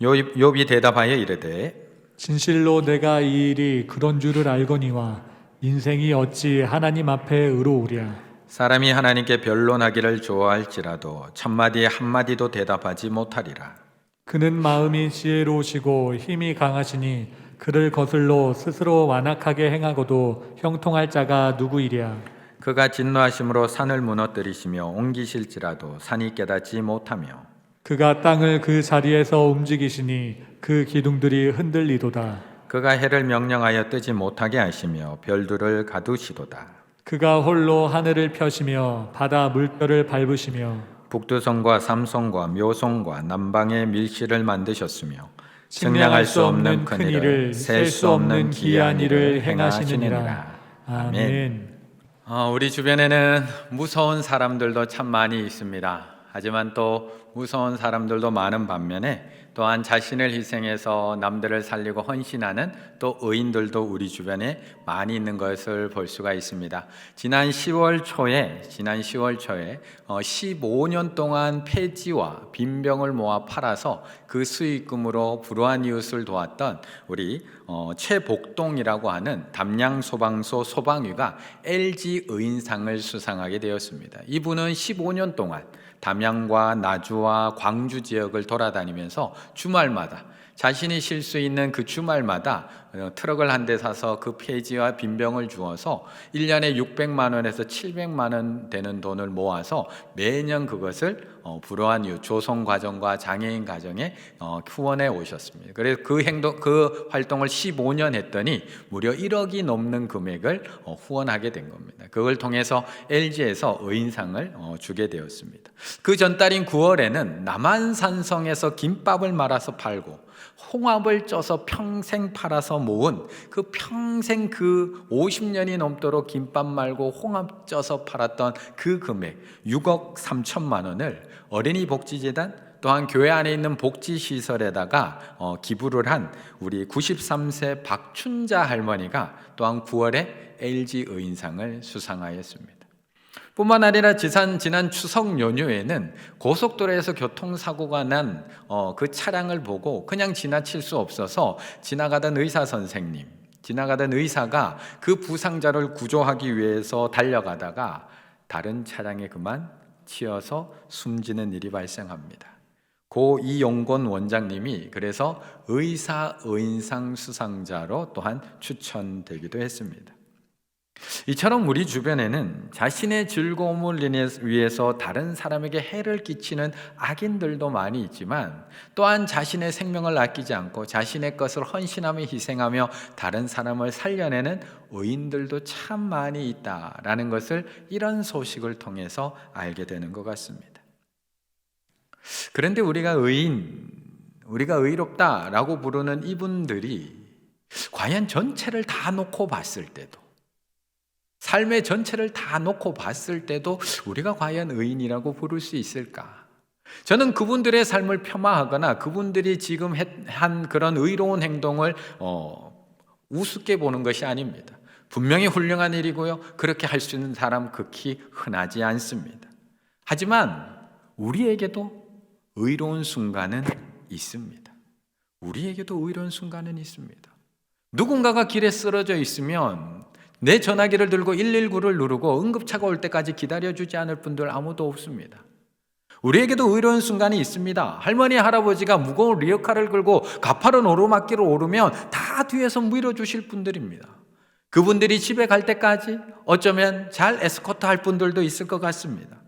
욥이 대답하여 이르되 진실로 내가 이 일이 그런 줄을 알거니와 인생이 어찌 하나님 앞에 의로우랴. 사람이 하나님께 변론하기를 좋아할지라도 첫마디 한마디도 대답하지 못하리라. 그는 마음이 지혜로우시고 힘이 강하시니 그를 거슬러 스스로 완악하게 행하고도 형통할 자가 누구이랴. 그가 진노하심으로 산을 무너뜨리시며 옮기실지라도 산이 깨닫지 못하며 그가 땅을 그 자리에서 움직이시니 그 기둥들이 흔들리도다. 그가 해를 명령하여 뜨지 못하게 하시며 별들을 가두시도다. 그가 홀로 하늘을 펴시며 바다 물결을 밟으시며 북두성과 삼성과 묘성과 남방의 밀실을 만드셨으며 측량할 수 없는 큰 일을 셀 수 없는 기이한 일을 행하시느니라. 아멘. 우리 주변에는 무서운 사람들도 참 많이 있습니다. 하지만 또 무서운 사람들도 많은 반면에 또한 자신을 희생해서 남들을 살리고 헌신하는 또 의인들도 우리 주변에 많이 있는 것을 볼 수가 있습니다. 지난 10월 초에 15년 동안 폐지와 빈병을 모아 팔아서 그 수익금으로 불우한 이웃을 도왔던 우리 최복동이라고 하는 담양소방서 소방위가 LG 의인상을 수상하게 되었습니다. 이분은 15년 동안 담양과 나주와 광주 지역을 돌아다니면서 주말마다 자신이 쉴 수 있는 그 주말마다 트럭을 한 대 사서 그 폐지와 빈병을 주어서 1년에 600만 원에서 700만 원 되는 돈을 모아서 매년 그것을 불우한 이웃 조성 과정과 장애인 가정에 후원해 오셨습니다. 그래서 그 활동을 15년 했더니 무려 1억이 넘는 금액을 후원하게 된 겁니다. 그걸 통해서 LG에서 의인상을 주게 되었습니다. 그 전달인 9월에는 남한산성에서 김밥을 말아서 팔고 홍합을 쪄서 평생 팔아서 모은 그 평생 그 50년이 넘도록 김밥 말고 홍합 쪄서 팔았던 그 금액 6억 3천만 원을 어린이 복지재단 또한 교회 안에 있는 복지시설에다가 기부를 한 우리 93세 박춘자 할머니가 또한 9월에 LG 의인상을 수상하였습니다. 뿐만 아니라 지난 추석 연휴에는 고속도로에서 교통사고가 난 그 차량을 보고 그냥 지나칠 수 없어서 지나가던 의사가 그 부상자를 구조하기 위해서 달려가다가 다른 차량에 그만 치여서 숨지는 일이 발생합니다. 고 이용곤 원장님이 그래서 의사의인상 수상자로 또한 추천되기도 했습니다. 이처럼 우리 주변에는 자신의 즐거움을 위해서 다른 사람에게 해를 끼치는 악인들도 많이 있지만 또한 자신의 생명을 아끼지 않고 자신의 것을 헌신하며 희생하며 다른 사람을 살려내는 의인들도 참 많이 있다라는 것을 이런 소식을 통해서 알게 되는 것 같습니다. 그런데 우리가 의롭다라고 부르는 이분들이 과연 전체를 다 놓고 봤을 때도 삶의 전체를 다 놓고 봤을 때도 우리가 과연 의인이라고 부를 수 있을까? 저는 그분들의 삶을 폄하하거나 그분들이 지금 한 그런 의로운 행동을 우습게 보는 것이 아닙니다. 분명히 훌륭한 일이고요. 그렇게 할 수 있는 사람 극히 흔하지 않습니다. 하지만 우리에게도 의로운 순간은 있습니다. 누군가가 길에 쓰러져 있으면 내 전화기를 들고 119를 누르고 응급차가 올 때까지 기다려주지 않을 분들 아무도 없습니다. 우리에게도 의로운 순간이 있습니다. 할머니, 할아버지가 무거운 리어카를 끌고 가파른 오르막길을 오르면 다 뒤에서 밀어주실 분들입니다. 그분들이 집에 갈 때까지 어쩌면 잘 에스코트 할 분들도 있을 것 같습니다.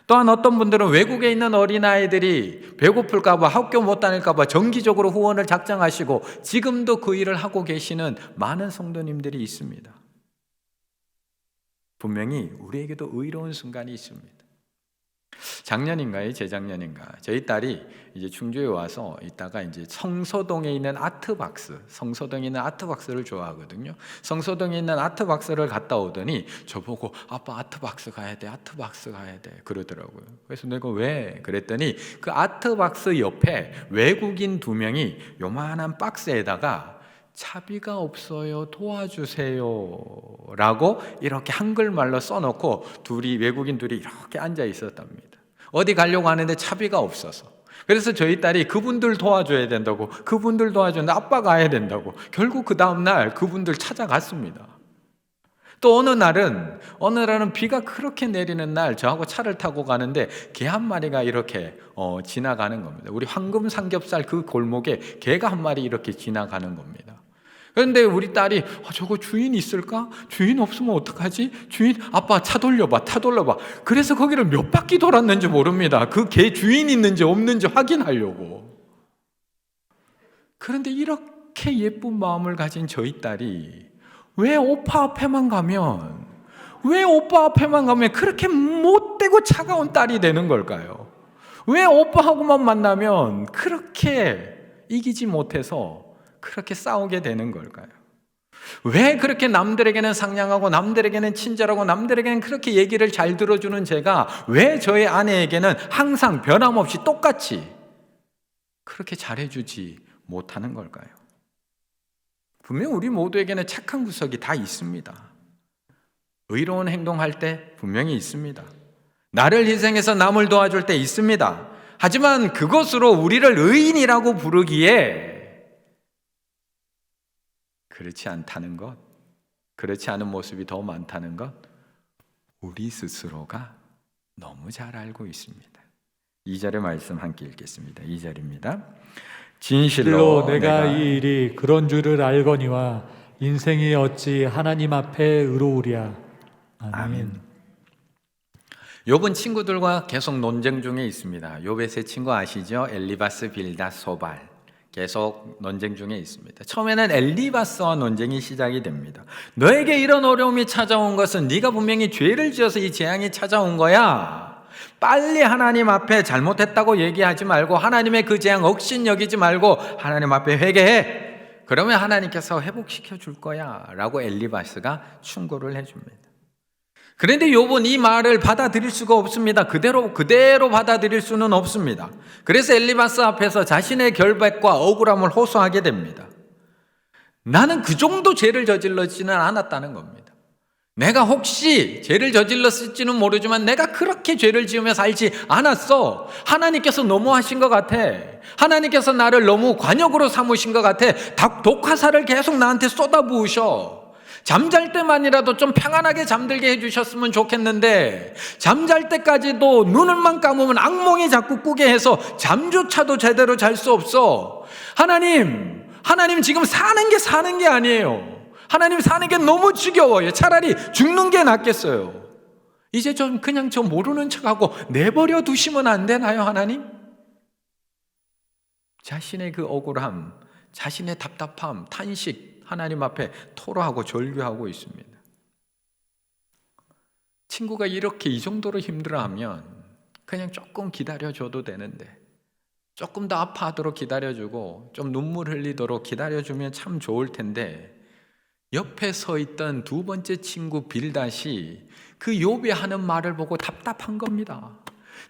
또한 어떤 분들은 외국에 있는 어린아이들이 배고플까 봐 학교 못 다닐까 봐 정기적으로 후원을 작정하시고 지금도 그 일을 하고 계시는 많은 성도님들이 있습니다. 분명히 우리에게도 의로운 순간이 있습니다. 작년인가요? 재작년인가? 저희 딸이 이제 충주에 와서 있다가 이제 성서동에 있는 아트박스를 좋아하거든요. 성서동에 있는 아트박스를 갔다 오더니 저보고 아빠 아트박스 가야 돼 그러더라고요. 그래서 내가 왜? 그랬더니 그 아트박스 옆에 외국인 2명이 요만한 박스에다가 차비가 없어요, 도와주세요 라고 이렇게 한글말로 써놓고 외국인 둘이 이렇게 앉아 있었답니다. 어디 가려고 하는데 차비가 없어서 그래서 저희 딸이 그분들 도와줘야 된다고, 그분들 도와주는데 아빠가 가야 된다고, 결국 그 다음날 그분들 찾아갔습니다. 또 어느 날은 비가 그렇게 내리는 날 저하고 차를 타고 가는데 개 한 마리가 이렇게 지나가는 겁니다. 우리 황금 삼겹살 그 골목에 개가 한 마리 이렇게 지나가는 겁니다. 그런데 우리 딸이 저거 주인 있을까? 주인 없으면 어떡하지? 주인, 아빠 차 돌려봐. 그래서 거기를 몇 바퀴 돌았는지 모릅니다. 그 개 주인 있는지 없는지 확인하려고. 그런데 이렇게 예쁜 마음을 가진 저희 딸이 왜 오빠 앞에만 가면 그렇게 못되고 차가운 딸이 되는 걸까요? 왜 오빠하고만 만나면 그렇게 이기지 못해서 그렇게 싸우게 되는 걸까요? 왜 그렇게 남들에게는 상냥하고 남들에게는 친절하고 남들에게는 그렇게 얘기를 잘 들어주는 제가 왜 저의 아내에게는 항상 변함없이 똑같이 그렇게 잘해주지 못하는 걸까요? 분명 우리 모두에게는 착한 구석이 다 있습니다. 의로운 행동할 때 분명히 있습니다. 나를 희생해서 남을 도와줄 때 있습니다. 하지만 그것으로 우리를 의인이라고 부르기에 그렇지 않다는 것, 그렇지 않은 모습이 더 많다는 것, 우리 스스로가 너무 잘 알고 있습니다. 2절의 말씀 함께 읽겠습니다. 2절입니다. 진실로 내가 이 일이 그런 줄을 알거니와 인생이 어찌 하나님 앞에 의로우랴. 아멘. 욥은 친구들과 계속 논쟁 중에 있습니다. 욥의 세 친구 아시죠? 엘리바스, 빌닷, 소발. 계속 논쟁 중에 있습니다. 처음에는 엘리바스와 논쟁이 시작이 됩니다. 너에게 이런 어려움이 찾아온 것은 네가 분명히 죄를 지어서 이 재앙이 찾아온 거야. 빨리 하나님 앞에 잘못했다고 얘기하지 말고 하나님의 그 재앙 억신 여기지 말고 하나님 앞에 회개해. 그러면 하나님께서 회복시켜 줄 거야 라고 엘리바스가 충고를 해줍니다. 그런데 욥은 이 말을 받아들일 수가 없습니다. 그대로 받아들일 수는 없습니다. 그래서 엘리바스 앞에서 자신의 결백과 억울함을 호소하게 됩니다. 나는 그 정도 죄를 저질렀지는 않았다는 겁니다. 내가 혹시 죄를 저질렀을지는 모르지만 내가 그렇게 죄를 지으며 살지 않았어. 하나님께서 너무하신 것 같아. 하나님께서 나를 너무 관역으로 삼으신 것 같아. 독화살을 계속 나한테 쏟아부으셔. 잠잘 때만이라도 좀 평안하게 잠들게 해주셨으면 좋겠는데 잠잘 때까지도 눈을만 감으면 악몽이 자꾸 꾸게 해서 잠조차도 제대로 잘 수 없어. 하나님 지금 사는 게 아니에요. 하나님 사는 게 너무 지겨워요. 차라리 죽는 게 낫겠어요. 이제 좀 그냥 저 모르는 척하고 내버려 두시면 안 되나요, 하나님? 자신의 그 억울함, 자신의 답답함, 탄식 하나님 앞에 토로하고 절규하고 있습니다. 친구가 이렇게 이 정도로 힘들어하면 그냥 조금 기다려줘도 되는데 조금 더 아파하도록 기다려주고 좀 눈물 흘리도록 기다려주면 참 좋을 텐데 옆에 서 있던 두 번째 친구 빌닷이 그 욥이 하는 말을 보고 답답한 겁니다.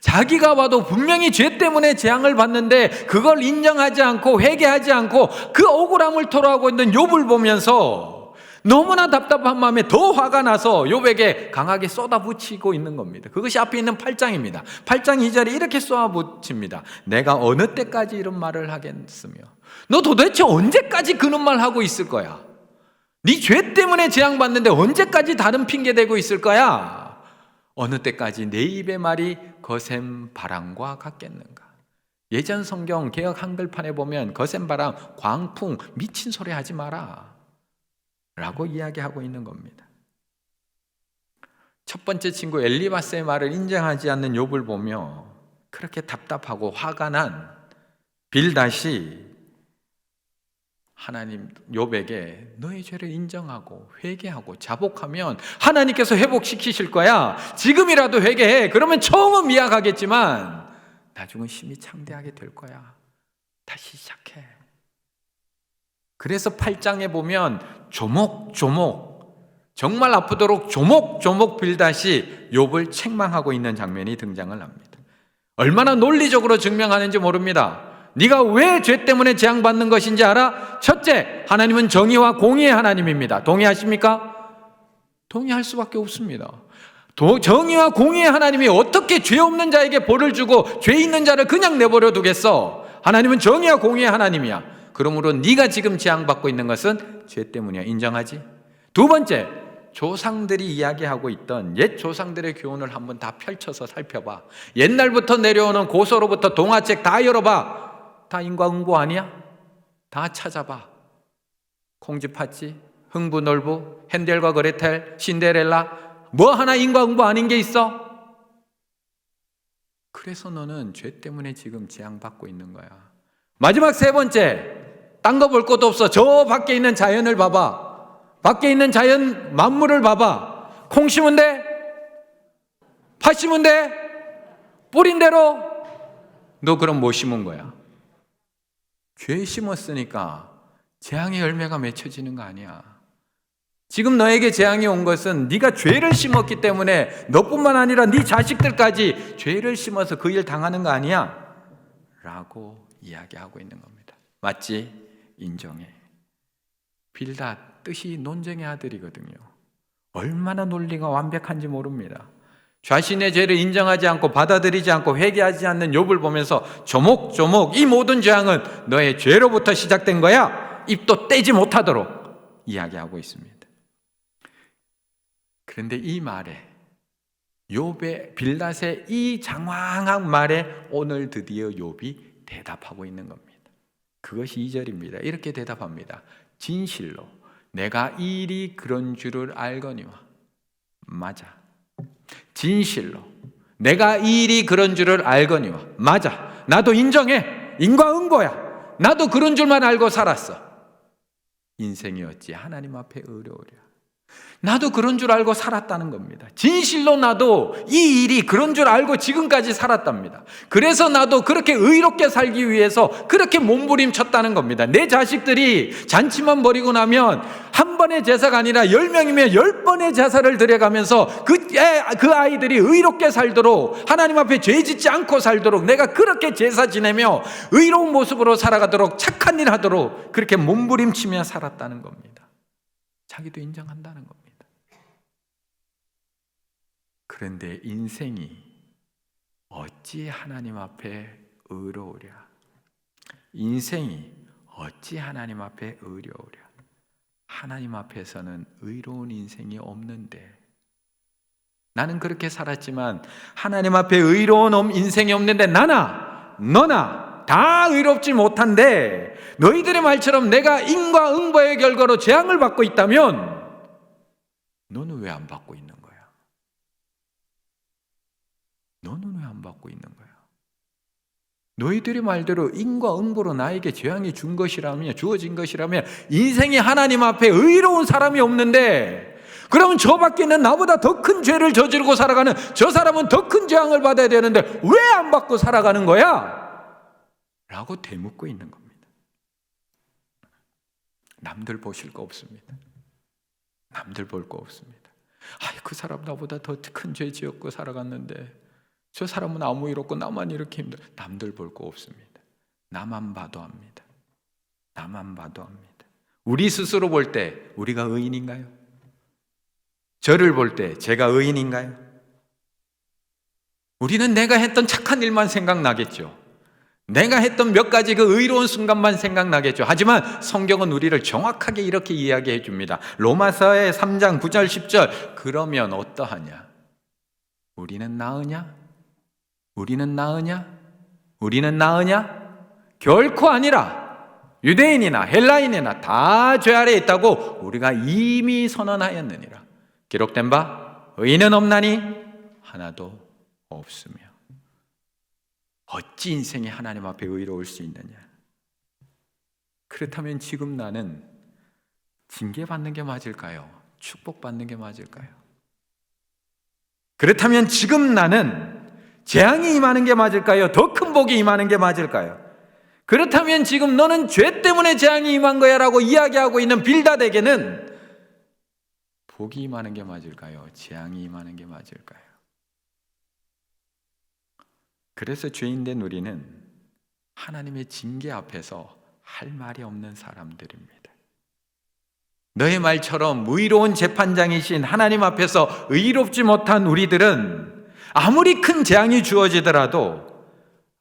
자기가 봐도 분명히 죄 때문에 재앙을 받는데 그걸 인정하지 않고 회개하지 않고 그 억울함을 토로하고 있는 욥을 보면서 너무나 답답한 마음에 더 화가 나서 욥에게 강하게 쏟아붓히고 있는 겁니다. 그것이 앞에 있는 8장입니다. 8장 2절에 이렇게 쏟아붓힙니다. 내가 어느 때까지 이런 말을 하겠으며 너 도대체 언제까지 그런 말 하고 있을 거야? 네 죄 때문에 재앙받는데 언제까지 다른 핑계 대고 있을 거야? 어느 때까지 내 입의 말이 거센 바람과 같겠는가? 예전 성경 개역 한글판에 보면 거센 바람, 광풍, 미친 소리 하지 마라 라고 이야기하고 있는 겁니다. 첫 번째 친구 엘리바스의 말을 인정하지 않는 욥을 보며 그렇게 답답하고 화가 난 빌닷이 하나님 욥에게 너의 죄를 인정하고 회개하고 자복하면 하나님께서 회복시키실 거야. 지금이라도 회개해. 그러면 처음은 미약하겠지만 나중은 힘이 창대하게 될 거야. 다시 시작해. 그래서 8장에 보면 조목조목 정말 아프도록 조목조목 빌닷이 욥을 책망하고 있는 장면이 등장을 합니다. 얼마나 논리적으로 증명하는지 모릅니다. 네가 왜 죄 때문에 재앙받는 것인지 알아? 첫째, 하나님은 정의와 공의의 하나님입니다. 동의하십니까? 동의할 수밖에 없습니다. 정의와 공의의 하나님이 어떻게 죄 없는 자에게 벌을 주고 죄 있는 자를 그냥 내버려 두겠어? 하나님은 정의와 공의의 하나님이야. 그러므로 네가 지금 재앙받고 있는 것은 죄 때문이야. 인정하지? 두 번째, 조상들이 이야기하고 있던 옛 조상들의 교훈을 한번 다 펼쳐서 살펴봐. 옛날부터 내려오는 고서로부터 동화책 다 열어봐. 다 인과응보 아니야? 다 찾아봐. 콩쥐팥쥐, 흥부놀부, 헨델과 그레텔, 신데렐라, 뭐 하나 인과응보 아닌 게 있어? 그래서 너는 죄 때문에 지금 재앙받고 있는 거야. 마지막 세 번째, 딴 거 볼 것도 없어. 저 밖에 있는 자연을 봐봐. 밖에 있는 자연 만물을 봐봐. 콩 심은 데, 팥 심은 데, 뿌린 대로. 너 그럼 뭐 심은 거야? 죄 심었으니까 재앙의 열매가 맺혀지는 거 아니야. 지금 너에게 재앙이 온 것은 네가 죄를 심었기 때문에 너뿐만 아니라 네 자식들까지 죄를 심어서 그 일 당하는 거 아니야? 라고 이야기하고 있는 겁니다. 맞지? 인정해. 빌닷 뜻이 논쟁의 아들이거든요. 얼마나 논리가 완벽한지 모릅니다. 자신의 죄를 인정하지 않고 받아들이지 않고 회개하지 않는 욥을 보면서 조목조목 이 모든 재앙은 너의 죄로부터 시작된 거야. 입도 떼지 못하도록 이야기하고 있습니다. 그런데 이 말에, 욥의 빌닷의 이 장황한 말에 오늘 드디어 욥이 대답하고 있는 겁니다. 그것이 2절입니다. 이렇게 대답합니다. 진실로 내가 이 일이 그런 줄을 알거니와. 맞아. 진실로 내가 이 일이 그런 줄을 알거니와. 맞아. 나도 인정해. 인과응보야. 나도 그런 줄만 알고 살았어. 인생이 어찌 하나님 앞에 어려우랴. 나도 그런 줄 알고 살았다는 겁니다. 진실로 나도 이 일이 그런 줄 알고 지금까지 살았답니다. 그래서 나도 그렇게 의롭게 살기 위해서 그렇게 몸부림쳤다는 겁니다. 내 자식들이 잔치만 벌이고 나면 한 번의 제사가 아니라 10명이면 10번의 제사를 드려가면서 그 아이들이 의롭게 살도록, 하나님 앞에 죄 짓지 않고 살도록 내가 그렇게 제사 지내며 의로운 모습으로 살아가도록, 착한 일 하도록 그렇게 몸부림치며 살았다는 겁니다. 자기도 인정한다는 겁니다. 그런데 인생이 어찌 하나님 앞에 의로우랴. 인생이 어찌 하나님 앞에 의로우랴. 하나님 앞에서는 의로운 인생이 없는데, 나는 그렇게 살았지만 하나님 앞에 의로운 인생이 없는데 나나 너나 다 의롭지 못한데, 너희들의 말처럼 내가 인과응보의 결과로 재앙을 받고 있다면 너는 왜 안 받고 있는 거야? 너는 왜 안 받고 있는 거야? 너희들의 말대로 인과응보로 나에게 재앙이 주어진 것이라면 인생이 하나님 앞에 의로운 사람이 없는데, 그러면 저 밖에는 나보다 더 큰 죄를 저지르고 살아가는 저 사람은 더 큰 재앙을 받아야 되는데 왜 안 받고 살아가는 거야? 라고 되묻고 있는 겁니다. 남들 보실 거 없습니다. 남들 볼 거 없습니다. 그 사람 나보다 더 큰 죄 지었고 살아갔는데 저 사람은 아무 일 없고 나만 이렇게 힘들어. 남들 볼 거 없습니다. 나만 봐도 합니다. 나만 봐도 합니다. 우리 스스로 볼 때 우리가 의인인가요? 저를 볼 때 제가 의인인가요? 우리는 내가 했던 착한 일만 생각나겠죠. 내가 했던 몇 가지 그 의로운 순간만 생각나겠죠. 하지만 성경은 우리를 정확하게 이렇게 이야기해 줍니다. 로마서의 3장 9절 10절. 그러면 어떠하냐? 우리는 나으냐? 우리는 나으냐? 우리는 나으냐? 결코 아니라 유대인이나 헬라인이나 다 죄 아래에 있다고 우리가 이미 선언하였느니라. 기록된 바 의인은 없나니 하나도 없으며. 어찌 인생이 하나님 앞에 의로울 수 있느냐? 그렇다면 지금 나는 징계받는 게 맞을까요? 축복받는 게 맞을까요? 그렇다면 지금 나는 재앙이 임하는 게 맞을까요? 더 큰 복이 임하는 게 맞을까요? 그렇다면 지금 너는 죄 때문에 재앙이 임한 거야 라고 이야기하고 있는 빌닷에게는 복이 임하는 게 맞을까요? 재앙이 임하는 게 맞을까요? 그래서 죄인된 우리는 하나님의 징계 앞에서 할 말이 없는 사람들입니다. 너의 말처럼 의로운 재판장이신 하나님 앞에서 의롭지 못한 우리들은 아무리 큰 재앙이 주어지더라도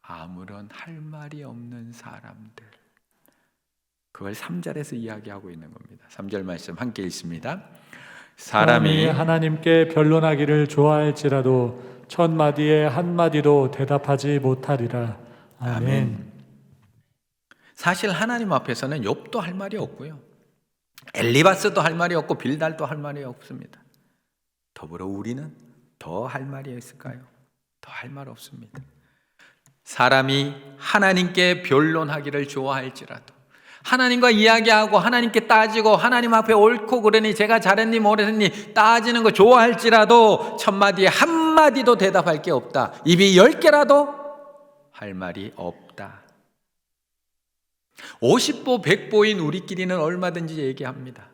아무런 할 말이 없는 사람들. 그걸 3절에서 이야기하고 있는 겁니다. 3절 말씀 함께 읽습니다. 사람이 하나님께 변론하기를 좋아할지라도 첫 마디에 한 마디도 대답하지 못하리라. 아멘. 사실 하나님 앞에서는 욥도 할 말이 없고요, 엘리바스도 할 말이 없고 빌달도 할 말이 없습니다. 더불어 우리는 더 할 말이 있을까요? 더 할 말 없습니다. 사람이 하나님께 변론하기를 좋아할지라도, 하나님과 이야기하고 하나님께 따지고 하나님 앞에 옳고 그러니 제가 잘했니 못했니 따지는 거 좋아할지라도 첫 마디에 한 마디도 대답할 게 없다. 입이 10개라도 할 말이 없다. 50보 100보인 우리끼리는 얼마든지 얘기합니다.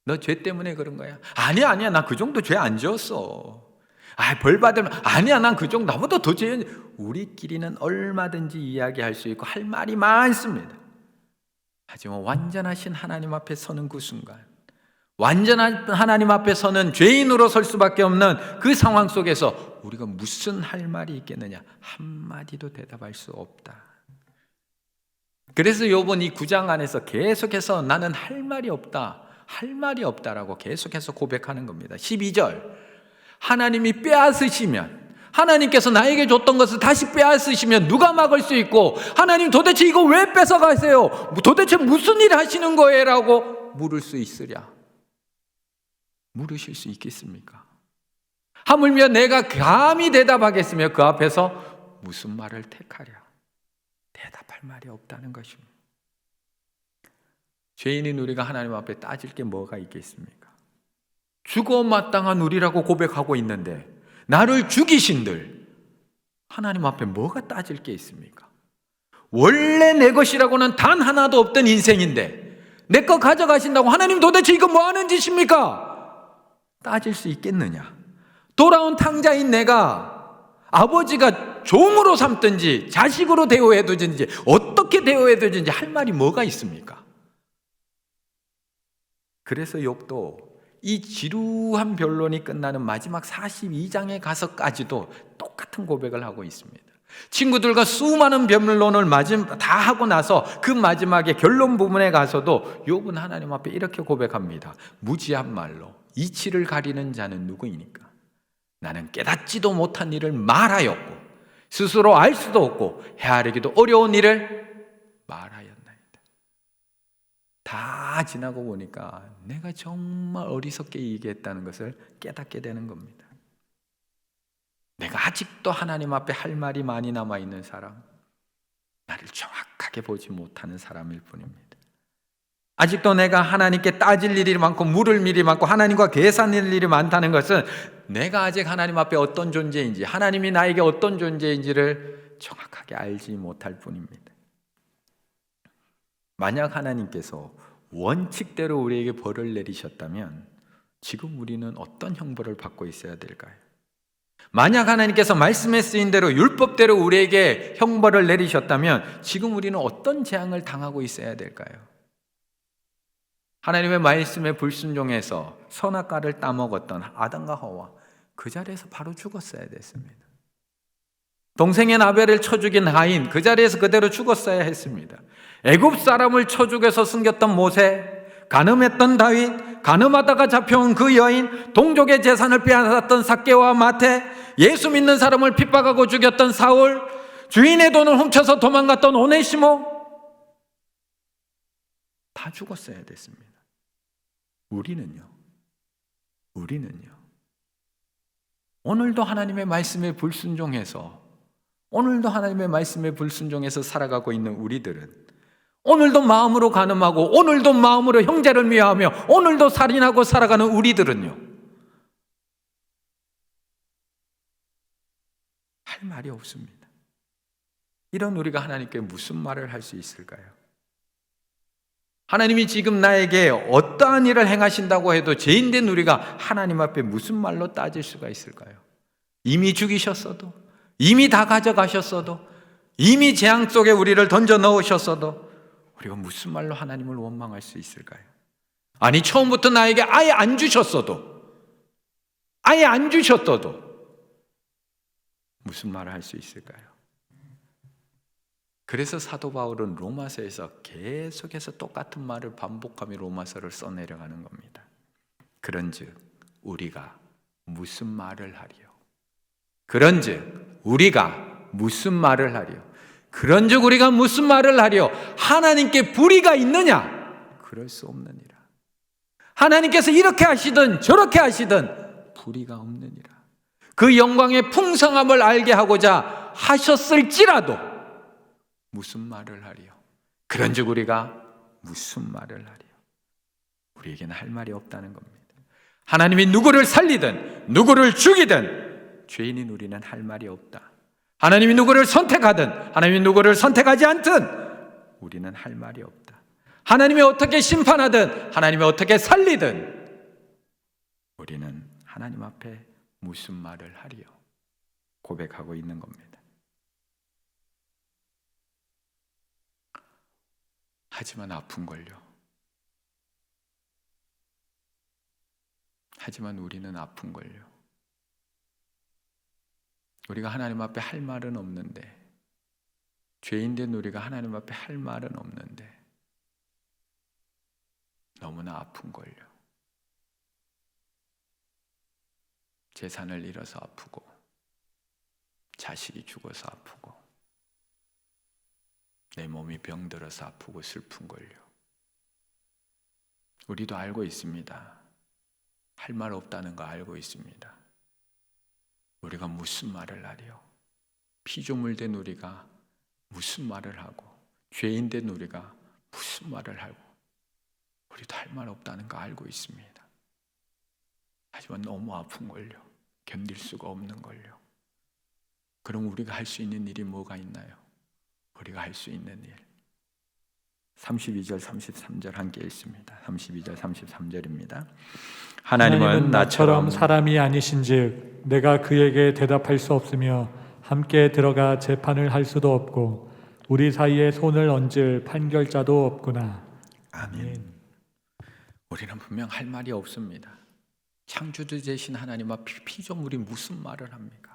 너 죄 때문에 그런 거야? 아니야 나 그 정도 죄 안 지었어. 벌 받으면 아니야 난 그 정도 나보다 더 죄. 우리끼리는 얼마든지 이야기할 수 있고 할 말이 많습니다. 하지만 완전하신 하나님 앞에 서는 그 순간, 완전한 하나님 앞에 서는 죄인으로 설 수밖에 없는 그 상황 속에서 우리가 무슨 할 말이 있겠느냐? 한마디도 대답할 수 없다. 그래서 욥은 이 9장 안에서 계속해서 나는 할 말이 없다, 할 말이 없다라고 계속해서 고백하는 겁니다. 12절, 하나님이 빼앗으시면, 하나님께서 나에게 줬던 것을 다시 빼앗으시면 누가 막을 수 있고, 하나님 도대체 이거 왜 뺏어가세요? 도대체 무슨 일 하시는 거예요? 라고 물을 수 있으랴. 물으실 수 있겠습니까? 하물며 내가 감히 대답하겠으며 그 앞에서 무슨 말을 택하랴. 대답할 말이 없다는 것입니다. 죄인인 우리가 하나님 앞에 따질 게 뭐가 있겠습니까? 죽어 마땅한 우리라고 고백하고 있는데 나를 죽이신들 하나님 앞에 뭐가 따질 게 있습니까? 원래 내 것이라고는 단 하나도 없던 인생인데 내 거 가져가신다고 하나님 도대체 이거 뭐 하는 짓입니까? 따질 수 있겠느냐? 돌아온 탕자인 내가 아버지가 종으로 삼든지 자식으로 대우해 두든지 어떻게 대우해 두든지 할 말이 뭐가 있습니까? 그래서 욥도 이 지루한 변론이 끝나는 마지막 42장에 가서까지도 똑같은 고백을 하고 있습니다. 친구들과 수많은 변론을 다 하고 나서 그 마지막에 결론 부분에 가서도 욥은 하나님 앞에 이렇게 고백합니다. 무지한 말로 이치를 가리는 자는 누구이니까? 나는 깨닫지도 못한 일을 말하였고 스스로 알 수도 없고 헤아리기도 어려운 일을 말하였나이다. 다 지나고 보니까 내가 정말 어리석게 얘기했다는 것을 깨닫게 되는 겁니다. 내가 아직도 하나님 앞에 할 말이 많이 남아있는 사람, 나를 정확하게 보지 못하는 사람일 뿐입니다. 아직도 내가 하나님께 따질 일이 많고 물을 일이 많고 하나님과 계산할 일이 많다는 것은 내가 아직 하나님 앞에 어떤 존재인지, 하나님이 나에게 어떤 존재인지를 정확하게 알지 못할 뿐입니다. 만약 하나님께서 원칙대로 우리에게 벌을 내리셨다면 지금 우리는 어떤 형벌을 받고 있어야 될까요? 만약 하나님께서 말씀에 쓰인 대로 율법대로 우리에게 형벌을 내리셨다면 지금 우리는 어떤 재앙을 당하고 있어야 될까요? 하나님의 말씀에 불순종해서 선악과를 따먹었던 아담과 하와, 그 자리에서 바로 죽었어야 됐습니다. 동생의 아벨을 쳐 죽인 가인, 그 자리에서 그대로 죽었어야 했습니다. 애굽 사람을 쳐 죽여서 숨겼던 모세, 간음했던 다윗, 간음하다가 잡혀온 그 여인, 동족의 재산을 빼앗았던 삭개와 마태, 예수 믿는 사람을 핍박하고 죽였던 사울, 주인의 돈을 훔쳐서 도망갔던 오네시모, 다 죽었어야 됐습니다. 우리는요. 오늘도 하나님의 말씀에 불순종해서 살아가고 있는 우리들은, 오늘도 마음으로 간음하고 오늘도 마음으로 형제를 미워하며 오늘도 살인하고 살아가는 우리들은요, 할 말이 없습니다. 이런 우리가 하나님께 무슨 말을 할 수 있을까요? 하나님이 지금 나에게 어떠한 일을 행하신다고 해도 죄인된 우리가 하나님 앞에 무슨 말로 따질 수가 있을까요? 이미 죽이셨어도, 이미 다 가져가셨어도, 이미 재앙 속에 우리를 던져 넣으셨어도 우리가 무슨 말로 하나님을 원망할 수 있을까요? 아니 처음부터 나에게 아예 안 주셨어도 무슨 말을 할 수 있을까요? 그래서 사도 바울은 로마서에서 계속해서 똑같은 말을 반복하며 로마서를 써내려가는 겁니다. 그런즉 우리가 무슨 말을 하리요? 그런즉 우리가 무슨 말을 하리요? 그런즉 우리가 무슨 말을 하리요? 하나님께 불의가 있느냐? 그럴 수 없느니라. 하나님께서 이렇게 하시든 저렇게 하시든 불의가 없느니라. 그 영광의 풍성함을 알게 하고자 하셨을지라도 무슨 말을 하리요? 그런즉 우리가 무슨 말을 하리요? 우리에게는 할 말이 없다는 겁니다. 하나님이 누구를 살리든 누구를 죽이든 죄인인 우리는 할 말이 없다. 하나님이 누구를 선택하든 하나님이 누구를 선택하지 않든 우리는 할 말이 없다. 하나님이 어떻게 심판하든 하나님이 어떻게 살리든 우리는 하나님 앞에 무슨 말을 하리요? 고백하고 있는 겁니다. 하지만 아픈걸요. 하지만 우리는 아픈걸요. 우리가 하나님 앞에 할 말은 없는데, 죄인된 우리가 하나님 앞에 할 말은 없는데 너무나 아픈걸요. 재산을 잃어서 아프고, 자식이 죽어서 아프고, 내 몸이 병들어서 아프고 슬픈걸요. 우리도 알고 있습니다. 할 말 없다는 거 알고 있습니다. 우리가 무슨 말을 하리요? 피조물 된 우리가 무슨 말을 하고, 죄인 된 우리가 무슨 말을 하고, 우리도 할 말 없다는 거 알고 있습니다. 하지만 너무 아픈걸요. 견딜 수가 없는걸요. 그럼 우리가 할 수 있는 일이 뭐가 있나요? 우리가 할 수 있는 일, 32절 33절 함께 읽습니다. 32절 33절입니다. 하나님은 나처럼 사람이 아니신즉 내가 그에게 대답할 수 없으며 함께 들어가 재판을 할 수도 없고 우리 사이에 손을 얹을 판결자도 없구나. 아멘. 우리는 분명 할 말이 없습니다. 창조주 되신 하나님 앞에 피조물이 무슨 말을 합니까?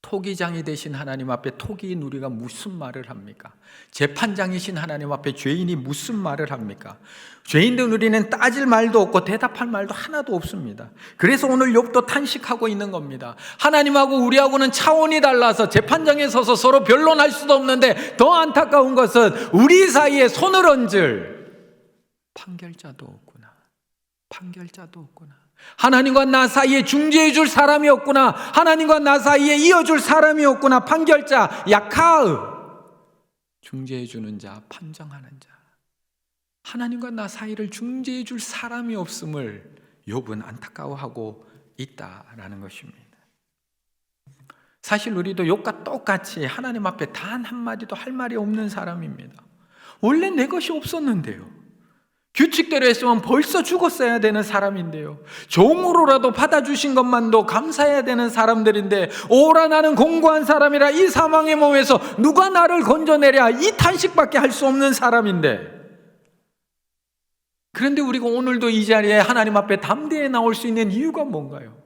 토기장이 되신 하나님 앞에 토기인 우리가 무슨 말을 합니까? 재판장이신 하나님 앞에 죄인이 무슨 말을 합니까? 죄인된 우리는 따질 말도 없고 대답할 말도 하나도 없습니다. 그래서 오늘 욥도 탄식하고 있는 겁니다. 하나님하고 우리하고는 차원이 달라서 재판장에 서서 서로 변론할 수도 없는데 더 안타까운 것은 우리 사이에 손을 얹을 판결자도 없구나. 판결자도 없구나. 하나님과 나 사이에 중재해 줄 사람이 없구나. 하나님과 나 사이에 이어줄 사람이 없구나. 판결자, 야카으, 중재해 주는 자, 판정하는 자. 하나님과 나 사이를 중재해 줄 사람이 없음을 욥은 안타까워하고 있다라는 것입니다. 사실 우리도 욥과 똑같이 하나님 앞에 단 한마디도 할 말이 없는 사람입니다. 원래 내 것이 없었는데요. 규칙대로 했으면 벌써 죽었어야 되는 사람인데요. 종으로라도 받아주신 것만도 감사해야 되는 사람들인데, 오라 나는 공고한 사람이라 이 사망의 몸에서 누가 나를 건져내랴, 이 탄식밖에 할 수 없는 사람인데, 그런데 우리가 오늘도 이 자리에 하나님 앞에 담대히 나올 수 있는 이유가 뭔가요?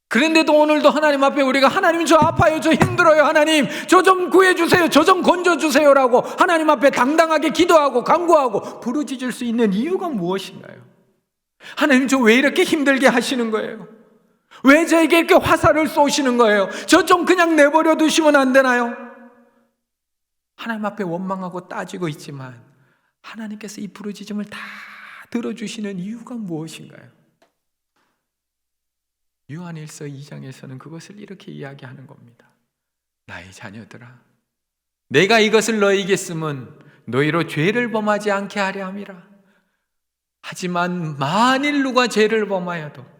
그런데도 오늘도 하나님 앞에 우리가 하나님 저 아파요, 저 힘들어요, 하나님 저 좀 구해주세요, 저 좀 건져주세요라고 하나님 앞에 당당하게 기도하고 간구하고 부르짖을 수 있는 이유가 무엇인가요? 하나님 저 왜 이렇게 힘들게 하시는 거예요? 왜 저에게 이렇게 화살을 쏘시는 거예요? 저 좀 그냥 내버려 두시면 안 되나요? 하나님 앞에 원망하고 따지고 있지만 하나님께서 이 부르짖음을 다 들어주시는 이유가 무엇인가요? 요한일서 2장에서는 그것을 이렇게 이야기하는 겁니다. 나의 자녀들아, 내가 이것을 너희에게 쓰면 너희로 죄를 범하지 않게 하려 함이라. 하지만 만일 누가 죄를 범하여도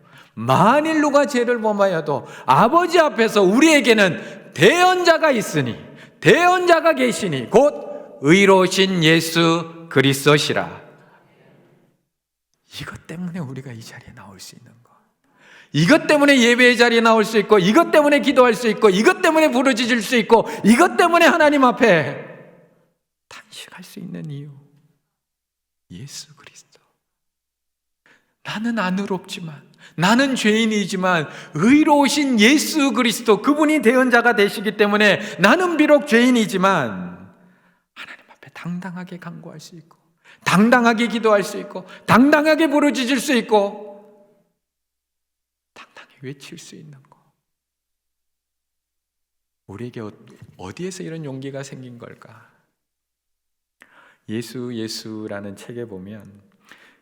아버지 앞에서 우리에게는 대언자가 있으니, 대언자가 계시니 곧 의로우신 예수 그리스도시라. 이것 때문에 우리가 이 자리에 나올 수 있는 것, 이것 때문에 예배의 자리에 나올 수 있고, 이것 때문에 기도할 수 있고, 이것 때문에 부르짖을 수 있고, 이것 때문에 하나님 앞에 탄식할 수 있는 이유, 예수 그리스도. 나는 안 의롭지만, 나는 죄인이지만 의로우신 예수 그리스도, 그분이 대언자가 되시기 때문에 나는 비록 죄인이지만 하나님 앞에 당당하게 간구할 수 있고, 당당하게 기도할 수 있고, 당당하게 부르짖을 수 있고, 당당히 외칠 수 있는 거. 우리에게 어디에서 이런 용기가 생긴 걸까? 예수라는 책에 보면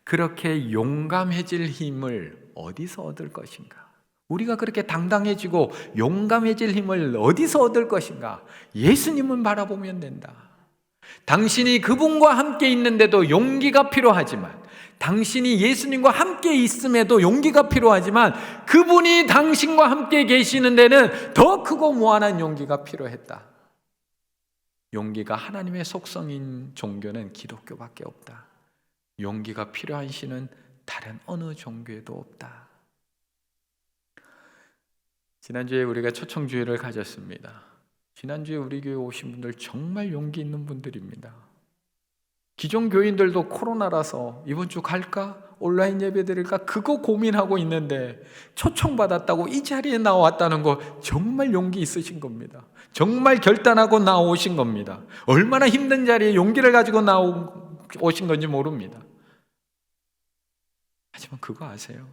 그렇게 용감해질 힘을 어디서 얻을 것인가? 우리가 그렇게 당당해지고 용감해질 힘을 어디서 얻을 것인가? 예수님은 바라보면 된다. 당신이 그분과 함께 있는데도 용기가 필요하지만, 당신이 예수님과 함께 있음에도 용기가 필요하지만, 그분이 당신과 함께 계시는 데는 더 크고 무한한 용기가 필요했다. 용기가 하나님의 속성인 종교는 기독교밖에 없다. 용기가 필요한 신은 다른 어느 종교에도 없다. 지난주에 우리가 초청주일을 가졌습니다. 지난주에 우리 교회 오신 분들 정말 용기 있는 분들입니다. 기존 교인들도 코로나라서 이번 주 갈까? 온라인 예배 드릴까? 그거 고민하고 있는데 초청받았다고 이 자리에 나왔다는 거 정말 용기 있으신 겁니다. 정말 결단하고 나오신 겁니다. 얼마나 힘든 자리에 용기를 가지고 오신 건지 모릅니다. 하지만 그거 아세요?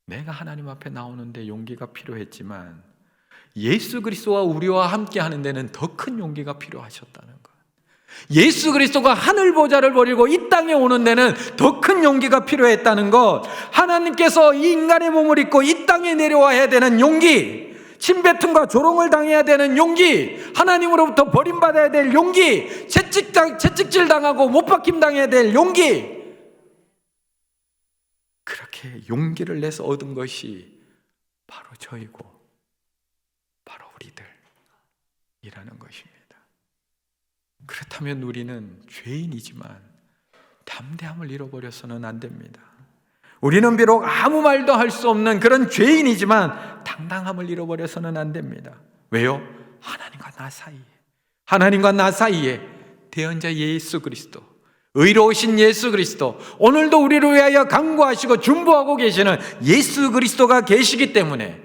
내가 하나님 앞에 나오는데 용기가 필요했지만 예수 그리스도와 우리와 함께 하는 데는 더 큰 용기가 필요하셨다는 것. 예수 그리스도가 하늘 보좌를 버리고 이 땅에 오는 데는 더 큰 용기가 필요했다는 것. 하나님께서 이 인간의 몸을 입고 이 땅에 내려와야 되는 용기, 침뱉음과 조롱을 당해야 되는 용기, 하나님으로부터 버림받아야 될 용기, 채찍질 당하고 못 박힘 당해야 될 용기, 그렇게 용기를 내서 얻은 것이 바로 저이고 바로 우리들이라는 것입니다. 그렇다면 우리는 죄인이지만 담대함을 잃어버려서는 안 됩니다. 우리는 비록 아무 말도 할 수 없는 그런 죄인이지만 당당함을 잃어버려서는 안 됩니다. 왜요? 하나님과 나 사이에 대언자 예수 그리스도, 의로우신 예수 그리스도, 오늘도 우리를 위하여 간구하시고 중보하고 계시는 예수 그리스도가 계시기 때문에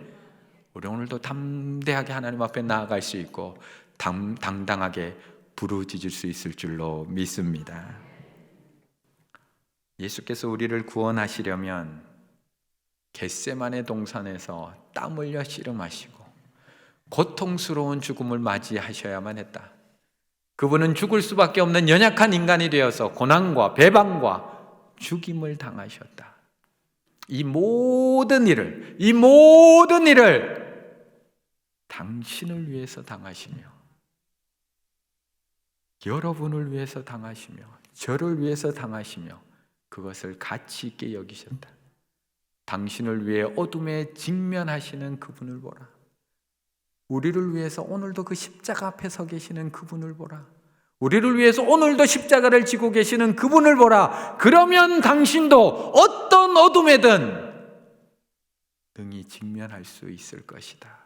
우리 오늘도 담대하게 하나님 앞에 나아갈 수 있고 당당하게 부르짖을 수 있을 줄로 믿습니다. 예수께서 우리를 구원하시려면 겟세마네 동산에서 땀 흘려 씨름하시고 고통스러운 죽음을 맞이하셔야만 했다. 그분은 죽을 수밖에 없는 연약한 인간이 되어서 고난과 배반과 죽임을 당하셨다. 이 모든 일을 당신을 위해서 당하시며, 여러분을 위해서 당하시며, 저를 위해서 당하시며, 그것을 가치 있게 여기셨다. 당신을 위해 어둠에 직면하시는 그분을 보라. 우리를 위해서 오늘도 그 십자가 앞에 서 계시는 그분을 보라. 우리를 위해서 오늘도 십자가를 지고 계시는 그분을 보라. 그러면 당신도 어떤 어둠에든 능히 직면할 수 있을 것이다.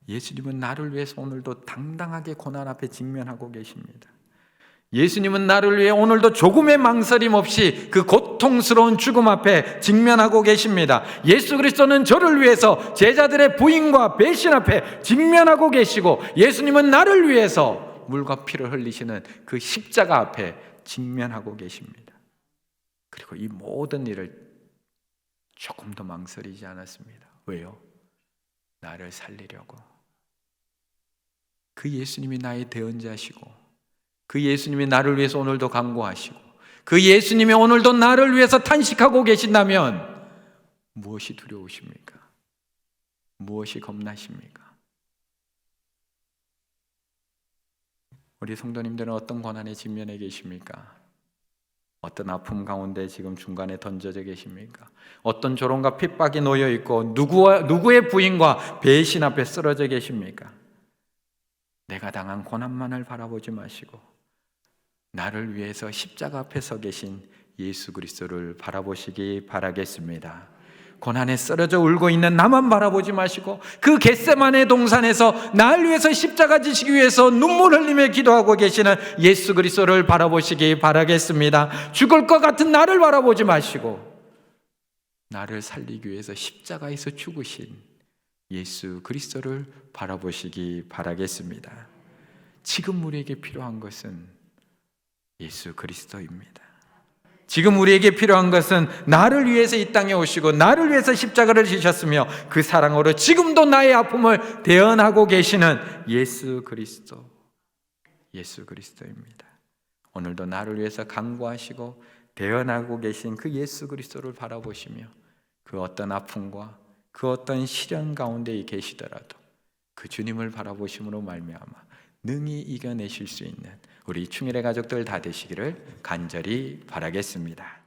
예수님은 나를 위해서 오늘도 당당하게 고난 앞에 직면하고 계십니다. 예수님은 나를 위해 오늘도 조금의 망설임 없이 그 고통스러운 죽음 앞에 직면하고 계십니다. 예수 그리스도는 저를 위해서 제자들의 부인과 배신 앞에 직면하고 계시고, 예수님은 나를 위해서 물과 피를 흘리시는 그 십자가 앞에 직면하고 계십니다. 그리고 이 모든 일을 조금도 망설이지 않았습니다. 왜요? 나를 살리려고. 그 예수님이 나의 대언자시고, 그 예수님이 나를 위해서 오늘도 간구하시고, 그 예수님이 오늘도 나를 위해서 탄식하고 계신다면 무엇이 두려우십니까? 무엇이 겁나십니까? 우리 성도님들은 어떤 고난에 직면해 계십니까? 어떤 아픔 가운데 지금 중간에 던져져 계십니까? 어떤 조롱과 핍박이 놓여 있고 누구의 부인과 배신 앞에 쓰러져 계십니까? 내가 당한 고난만을 바라보지 마시고 나를 위해서 십자가 앞에 서 계신 예수 그리스도를 바라보시기 바라겠습니다. 고난에 쓰러져 울고 있는 나만 바라보지 마시고 그 겟세마네 동산에서 날 위해서 십자가 지시기 위해서 눈물 흘리며 기도하고 계시는 예수 그리스도를 바라보시기 바라겠습니다. 죽을 것 같은 나를 바라보지 마시고 나를 살리기 위해서 십자가에서 죽으신 예수 그리스도를 바라보시기 바라겠습니다. 지금 우리에게 필요한 것은 예수 그리스도입니다. 지금 우리에게 필요한 것은 나를 위해서 이 땅에 오시고 나를 위해서 십자가를 지셨으며 그 사랑으로 지금도 나의 아픔을 대언하고 계시는 예수 그리스도입니다. 오늘도 나를 위해서 간구하시고 대언하고 계신 그 예수 그리스도를 바라보시며 그 어떤 아픔과 그 어떤 시련 가운데 계시더라도 그 주님을 바라보심으로 말미암아 능히 이겨내실 수 있는 우리 충일의 가족들 다 되시기를 간절히 바라겠습니다.